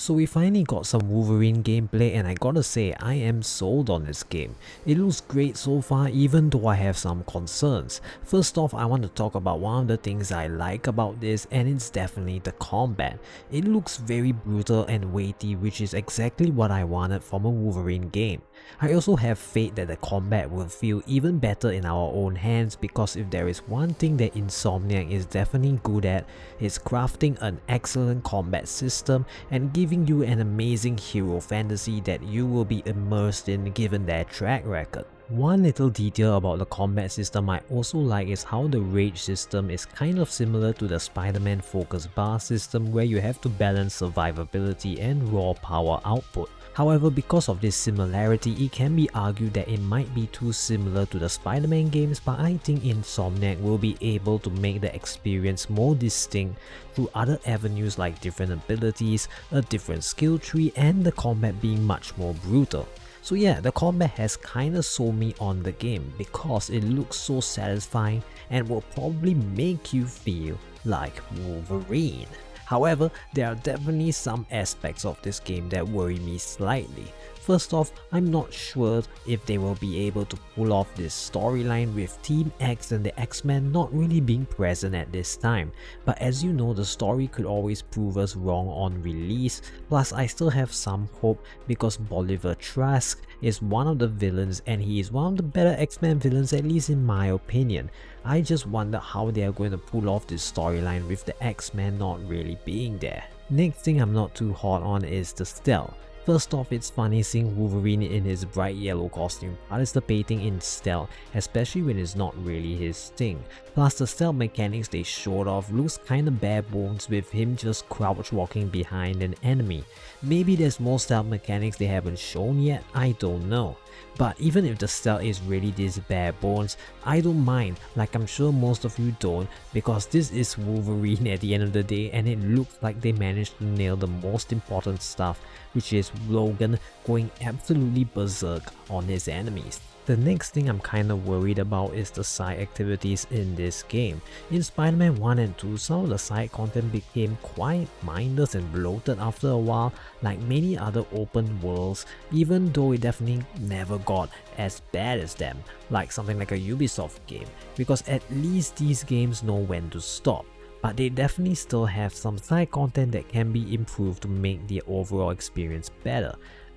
So we finally got some Wolverine gameplay and I gotta say I am sold on this game. It looks great so far even though I have some concerns. First off, I want to talk about one of the things I like about this, and it's definitely the combat. It looks very brutal and weighty, which is exactly what I wanted from a Wolverine game. I also have faith that the combat will feel even better in our own hands, because if there is one thing that Insomniac is definitely good at, it's crafting an excellent combat system and giving you an amazing hero fantasy that you will be immersed in given their track record. One little detail about the combat system I also like is how the rage system is kind of similar to the Spider-Man focus bar system, where you have to balance survivability and raw power output. However, because of this similarity, it can be argued that it might be too similar to the Spider-Man games, but I think Insomniac will be able to make the experience more distinct through other avenues like different abilities, a different skill tree, and the combat being much more brutal. So yeah, the combat has kinda sold me on the game because it looks so satisfying and will probably make you feel like Wolverine. However, there are definitely some aspects of this game that worry me slightly. First off, I'm not sure if they will be able to pull off this storyline with Team X and the X-Men not really being present at this time. But as you know, the story could always prove us wrong on release. Plus, I still have some hope because Bolivar Trask is one of the villains and he is one of the better X-Men villains, at least in my opinion. I just wonder how they are going to pull off this storyline with the X-Men not really being there. Next thing I'm not too hot on is the stealth. First off, it's funny seeing Wolverine in his bright yellow costume participating in stealth, especially when it's not really his thing. Plus, the stealth mechanics they showed off looks kinda bare bones with him just crouch walking behind an enemy. Maybe there's more stealth mechanics they haven't shown yet, I don't know. But even if the stealth is really this bare bones, I don't mind, like I'm sure most of you don't, because this is Wolverine at the end of the day, and it looks like they managed to nail the most important stuff, which is Logan going absolutely berserk on his enemies. The next thing I'm kinda worried about is the side activities in this game. In Spider-Man 1 and 2, some of the side content became quite mindless and bloated after a while, like many other open worlds, even though it definitely never got as bad as them, like something like a Ubisoft game, because at least these games know when to stop. But they definitely still have some side content that can be improved to make the overall experience better.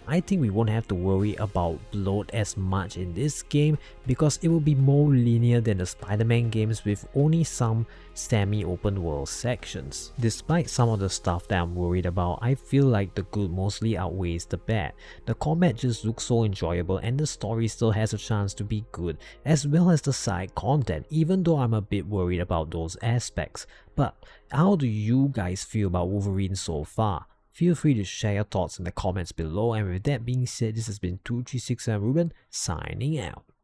I think we won't have to worry about bloat as much in this game because it will be more linear than the Spider-Man games with only some semi-open world sections. Despite some of the stuff that I'm worried about, I feel like the good mostly outweighs the bad. The combat just looks so enjoyable and the story still has a chance to be good, as well as the side content, even though I'm a bit worried about those aspects. But how do you guys feel about Wolverine so far? Feel free to share your thoughts in the comments below, and with that being said, this has been 2367 Ruben signing out.